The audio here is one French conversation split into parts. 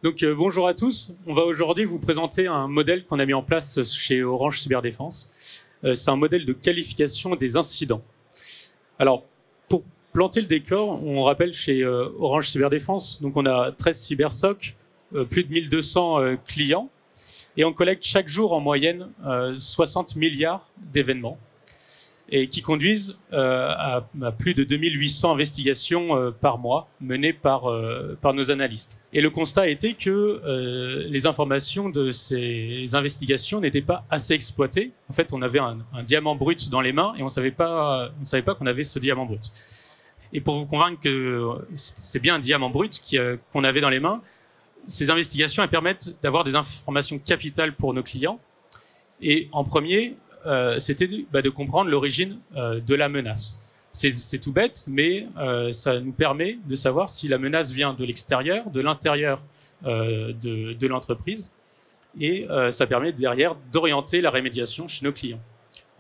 Donc bonjour à tous, on va aujourd'hui vous présenter un modèle qu'on a mis en place chez Orange Cyberdéfense. C'est un modèle de qualification des incidents. Alors, pour planter le décor, on rappelle chez Orange Cyberdéfense, donc on a 13 cybersoc, plus de 1200 clients, et on collecte chaque jour en moyenne 60 milliards d'événements, et qui conduisent à plus de 2800 investigations par mois menées par nos analystes. Et le constat a été que les informations de ces investigations n'étaient pas assez exploitées. En fait, on avait un diamant brut dans les mains et on ne savait pas qu'on avait ce diamant brut. Et pour vous convaincre que c'est bien un diamant brut qu'on avait dans les mains, ces investigations elles permettent d'avoir des informations capitales pour nos clients. Et en premier, c'était de comprendre l'origine de la menace. C'est tout bête, mais ça nous permet de savoir si la menace vient de l'extérieur, de l'intérieur de l'entreprise, et ça permet derrière d'orienter la rémédiation chez nos clients.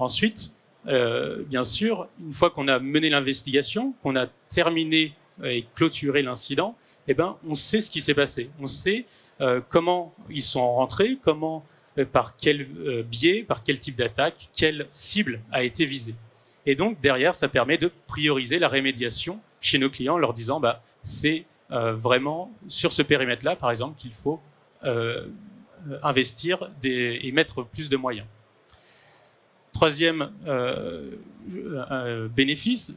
Ensuite, bien sûr, une fois qu'on a mené l'investigation, qu'on a terminé et clôturé l'incident, eh ben, on sait ce qui s'est passé. On sait comment ils sont rentrés, par quel biais, par quel type d'attaque, quelle cible a été visée. Et donc, derrière, ça permet de prioriser la rémédiation chez nos clients en leur disant c'est vraiment sur ce périmètre-là, par exemple, qu'il faut investir et mettre plus de moyens. Troisième bénéfice,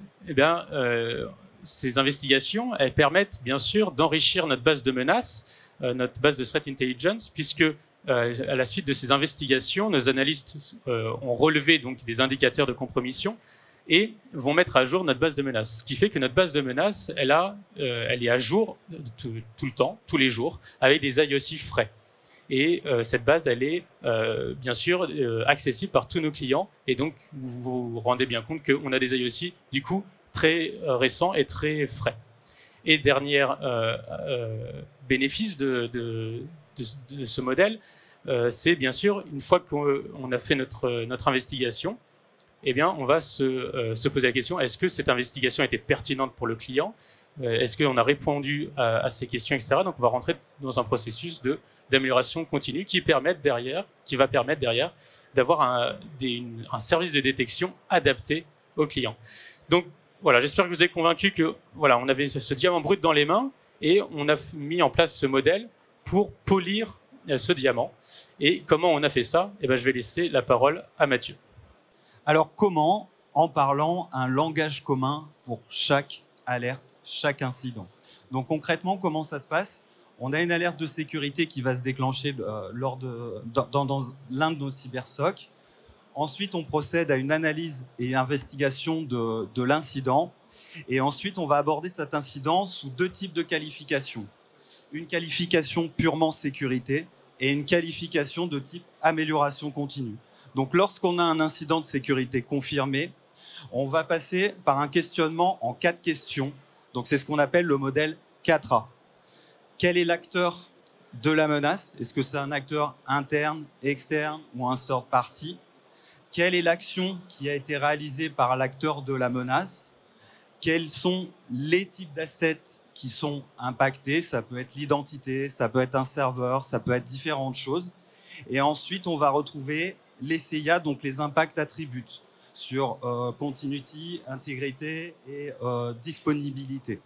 ces investigations, elles permettent bien sûr d'enrichir notre base de menaces, notre base de threat intelligence, puisque à la suite de ces investigations, nos analystes ont relevé donc des indicateurs de compromission et vont mettre à jour notre base de menaces. Ce qui fait que notre base de menaces, elle est à jour tout le temps, tous les jours, avec des IOC frais. Et cette base, elle est bien sûr accessible par tous nos clients. Et donc, vous vous rendez bien compte qu'on a des IOC, du coup, très récents et très frais. Et dernier bénéfice de ce modèle, c'est bien sûr, une fois qu'on a fait notre investigation, eh bien, on va se poser la question, est-ce que cette investigation était pertinente pour le client? Est-ce qu'on a répondu à ces questions, etc. Donc, on va rentrer dans un processus d'amélioration continue qui va permettre derrière d'avoir un service de détection adapté au client. Donc, voilà, j'espère que vous avez convaincu que voilà, on avait ce diamant brut dans les mains et on a mis en place ce modèle pour polir ce diamant. Et comment on a fait ça? Je vais laisser la parole à Mathieu. Alors comment? En parlant un langage commun pour chaque alerte, chaque incident. Donc concrètement, comment ça se passe? On a une alerte de sécurité qui va se déclencher dans l'un de nos cybersocs. Ensuite, on procède à une analyse et investigation de l'incident. Et ensuite, on va aborder cet incident sous deux types de qualifications. Une qualification purement sécurité et une qualification de type amélioration continue. Donc, lorsqu'on a un incident de sécurité confirmé, on va passer par un questionnement en 4 questions. Donc, c'est ce qu'on appelle le modèle 4A. Quel est l'acteur de la menace? Est-ce que c'est un acteur interne, externe ou un third party? Quelle est l'action qui a été réalisée par l'acteur de la menace? Quels sont les types d'assets qui sont impactés? Ça peut être l'identité, ça peut être un serveur, ça peut être différentes choses. Et ensuite, on va retrouver les CIA, donc les impact attributes, sur continuity, intégrité et disponibilité.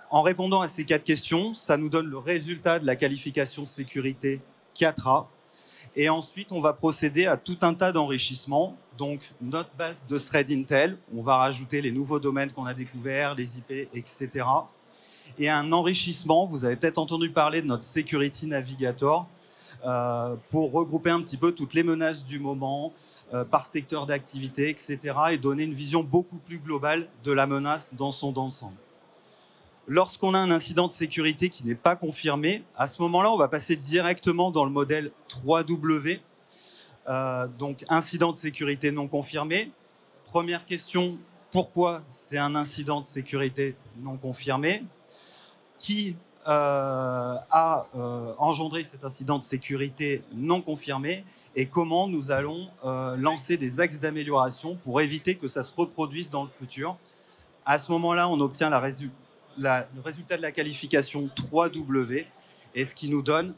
En répondant à ces 4 questions, ça nous donne le résultat de la qualification sécurité 4A. Et ensuite, on va procéder à tout un tas d'enrichissements. Donc, notre base de thread intel, on va rajouter les nouveaux domaines qu'on a découverts, les IP, etc. Et un enrichissement, vous avez peut-être entendu parler de notre Security Navigator, pour regrouper un petit peu toutes les menaces du moment, par secteur d'activité, etc. et donner une vision beaucoup plus globale de la menace dans son ensemble. Lorsqu'on a un incident de sécurité qui n'est pas confirmé, à ce moment-là, on va passer directement dans le modèle 3W. Donc, incident de sécurité non confirmé. Première question, pourquoi c'est un incident de sécurité non confirmé? Qui a engendré cet incident de sécurité non confirmé? Et comment nous allons lancer des axes d'amélioration pour éviter que ça se reproduise dans le futur? À ce moment-là, on obtient le résultat de la qualification 3W et ce qui nous donne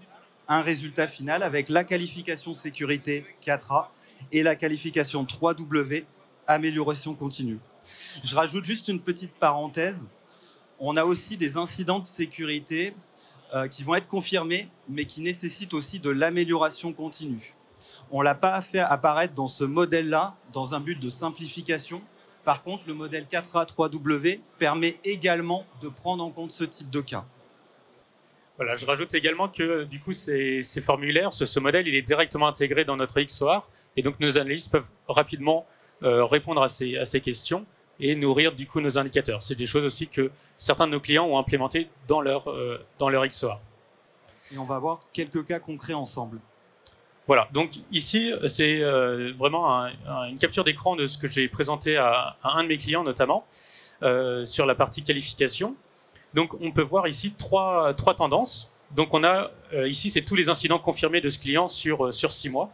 un résultat final avec la qualification sécurité 4A et la qualification 3W, amélioration continue. Je rajoute juste une petite parenthèse. On a aussi des incidents de sécurité qui vont être confirmés, mais qui nécessitent aussi de l'amélioration continue. On ne l'a pas fait apparaître dans ce modèle-là, dans un but de simplification. Par contre, le modèle 4A 3W permet également de prendre en compte ce type de cas. Voilà, je rajoute également que du coup, ces formulaires, ce modèle, il est directement intégré dans notre XOR, et donc nos analystes peuvent rapidement répondre à ces questions et nourrir du coup nos indicateurs. C'est des choses aussi que certains de nos clients ont implémentées dans leur XOR. Et on va voir quelques cas concrets ensemble. Voilà, donc ici, c'est vraiment une capture d'écran de ce que j'ai présenté à un de mes clients notamment, sur la partie qualification. Donc on peut voir ici trois tendances. Donc on a ici, c'est tous les incidents confirmés de ce client sur 6 mois.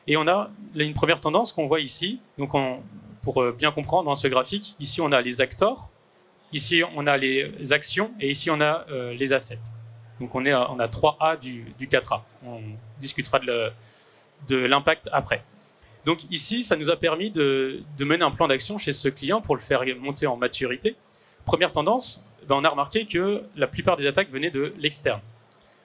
Et on a une première tendance qu'on voit ici. Donc pour bien comprendre dans ce graphique, ici on a les actors, ici on a les actions et ici on a les assets. Donc on a 3A du 4A. On discutera de l'impact après. Donc ici, ça nous a permis de mener un plan d'action chez ce client pour le faire monter en maturité. Première tendance, on a remarqué que la plupart des attaques venaient de l'externe.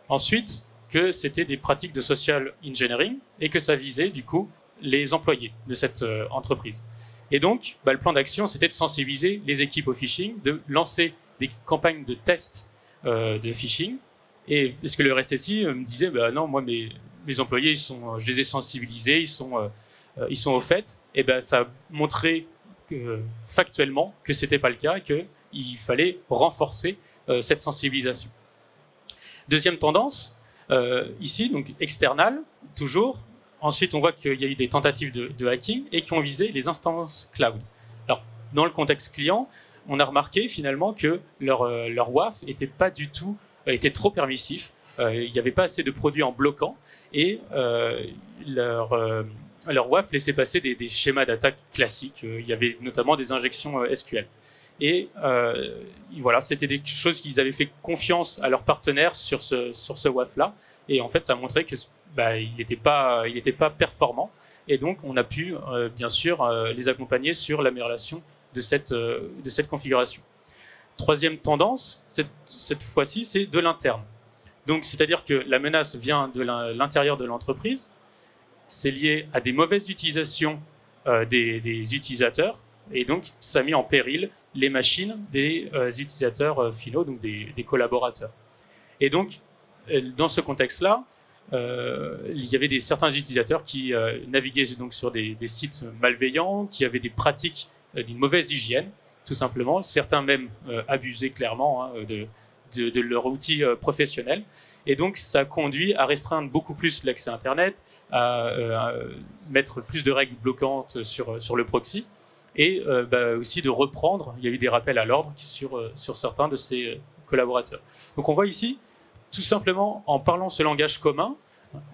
Ensuite, que c'était des pratiques de social engineering et que ça visait du coup les employés de cette entreprise. Et donc, le plan d'action, c'était de sensibiliser les équipes au phishing, de lancer des campagnes de tests de phishing. Et parce que le RSSI me disait, non, moi mes employés, je les ai sensibilisés, ils sont au fait. Et ça a montré factuellement que c'était pas le cas et qu'il fallait renforcer cette sensibilisation. Deuxième tendance, ici, donc external, toujours. Ensuite, on voit qu'il y a eu des tentatives de hacking et qui ont visé les instances cloud. Alors, dans le contexte client, on a remarqué finalement que leur WAF était trop permissif. Il n'y avait pas assez de produits en bloquant et leur WAF laissait passer des schémas d'attaque classiques. Il y avait notamment des injections SQL. Et voilà, c'était des choses qu'ils avaient fait confiance à leurs partenaires sur ce WAF-là. Et en fait, ça montrait que il n'était pas performant. Et donc, on a pu, bien sûr, les accompagner sur l'amélioration de cette configuration. Troisième tendance, cette fois-ci, c'est de l'interne. Donc, c'est-à-dire que la menace vient de l'intérieur de l'entreprise. C'est lié à des mauvaises utilisations des utilisateurs. Et donc, ça a mis en péril les machines des utilisateurs finaux, donc des collaborateurs. Et donc, dans ce contexte-là, il y avait certains utilisateurs qui naviguaient donc sur des sites malveillants, qui avaient des pratiques d'une mauvaise hygiène, tout simplement. Certains même abusaient clairement de leur outil professionnel. Et donc, ça a conduit à restreindre beaucoup plus l'accès à Internet, à mettre plus de règles bloquantes sur le proxy, et aussi de reprendre, il y a eu des rappels à l'ordre sur certains de ces collaborateurs. Donc on voit ici, tout simplement, en parlant ce langage commun,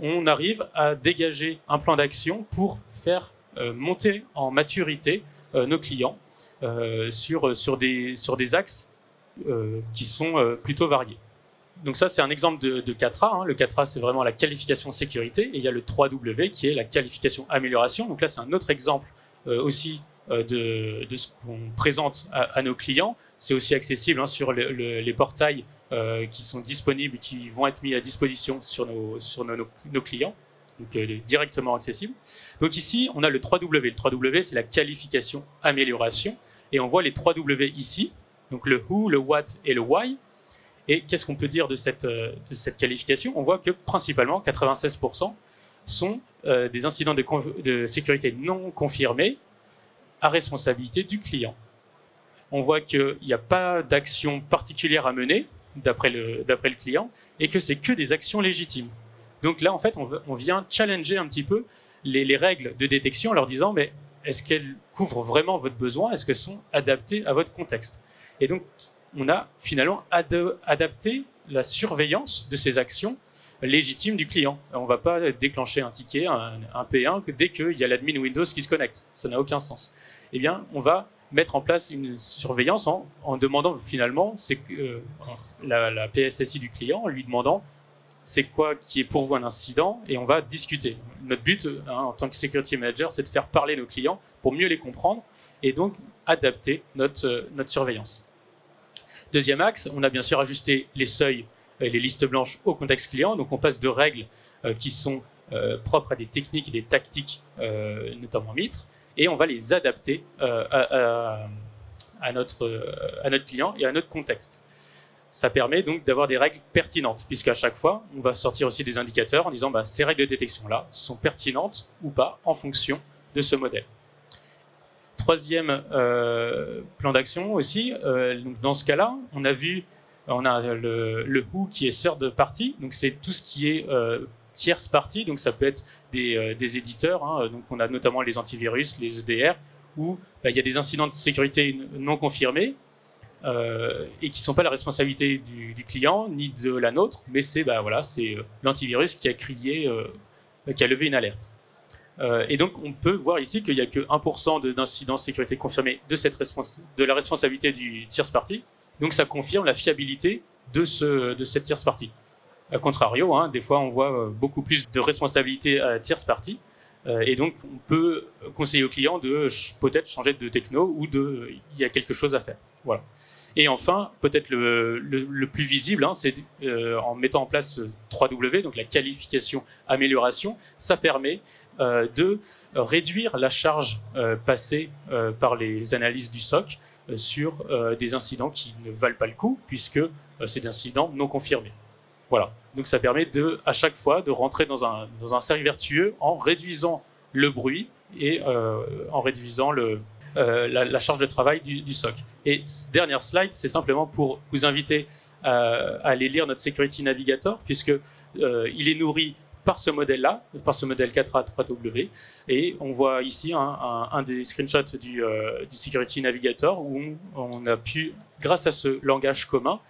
on arrive à dégager un plan d'action pour faire monter en maturité nos clients sur des axes qui sont plutôt variés. Donc ça, c'est un exemple de 4A. Le 4A, c'est vraiment la qualification sécurité. Et il y a le 3W qui est la qualification amélioration. Donc là, c'est un autre exemple aussi de ce qu'on présente à nos clients. C'est aussi accessible sur les portails qui sont disponibles, qui vont être mis à disposition sur nos clients, donc directement accessible. Donc ici, on a le 3W. Le 3W, c'est la qualification amélioration. Et on voit les 3W ici, donc le who, le what et le why. Et qu'est-ce qu'on peut dire de cette qualification? On voit que principalement 96% sont des incidents de sécurité non confirmés à responsabilité du client. On voit qu'il n'y a pas d'action particulière à mener d'après le client et que c'est que des actions légitimes. Donc là, en fait, on vient challenger un petit peu les règles de détection en leur disant mais est-ce qu'elles couvrent vraiment votre besoin? Est-ce qu'elles sont adaptées à votre contexte? Et donc, on a finalement adapté la surveillance de ces actions légitimes du client. On ne va pas déclencher un ticket, un P1, dès qu'il y a l'admin Windows qui se connecte. Ça n'a aucun sens. Eh bien, on va mettre en place une surveillance en demandant finalement la PSSI du client, en lui demandant c'est quoi qui est pour vous un incident, et on va discuter. Notre but, en tant que security manager, c'est de faire parler nos clients pour mieux les comprendre et donc adapter notre surveillance. Deuxième axe, on a bien sûr ajusté les seuils et les listes blanches au contexte client. Donc on passe de règles qui sont propres à des techniques et des tactiques, notamment Mitre, et on va les adapter à notre client et à notre contexte. Ça permet donc d'avoir des règles pertinentes, puisqu'à chaque fois, on va sortir aussi des indicateurs en disant ces règles de détection-là sont pertinentes ou pas en fonction de ce modèle. Troisième plan d'action aussi, donc dans ce cas-là, on a le who qui est third party, donc c'est tout ce qui est tierce partie, donc ça peut être des éditeurs, donc on a notamment les antivirus, les EDR, où il y a des incidents de sécurité non confirmés et qui ne sont pas la responsabilité du client ni de la nôtre, mais c'est l'antivirus qui a crié, qui a levé une alerte. Et donc, on peut voir ici qu'il n'y a que 1% d'incidents de sécurité confirmés de la responsabilité du tierce party. Donc, ça confirme la fiabilité de cette tierce party. A contrario, des fois, on voit beaucoup plus de responsabilité à tierce party. Et donc, on peut conseiller au client de peut-être changer de techno ou il y a quelque chose à faire. Voilà. Et enfin, peut-être le plus visible, c'est en mettant en place 3W, donc la qualification amélioration, ça permet de réduire la charge passée par les analyses du SOC sur des incidents qui ne valent pas le coup, puisque c'est des incidents non confirmés. Voilà. Donc ça permet à chaque fois de rentrer dans un cercle vertueux en réduisant le bruit et en réduisant la charge de travail du SOC. Et dernière slide, c'est simplement pour vous inviter à aller lire notre Security Navigator, puisque il est nourri par ce modèle-là, par ce modèle 4A 3W, et on voit ici un des screenshots du Security Navigator où on a pu, grâce à ce langage commun,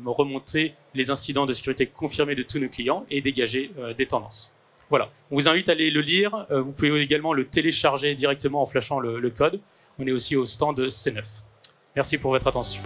remonter les incidents de sécurité confirmés de tous nos clients et dégager des tendances. Voilà, on vous invite à aller le lire. Vous pouvez également le télécharger directement en flashant le code. On est aussi au stand C9. Merci pour votre attention.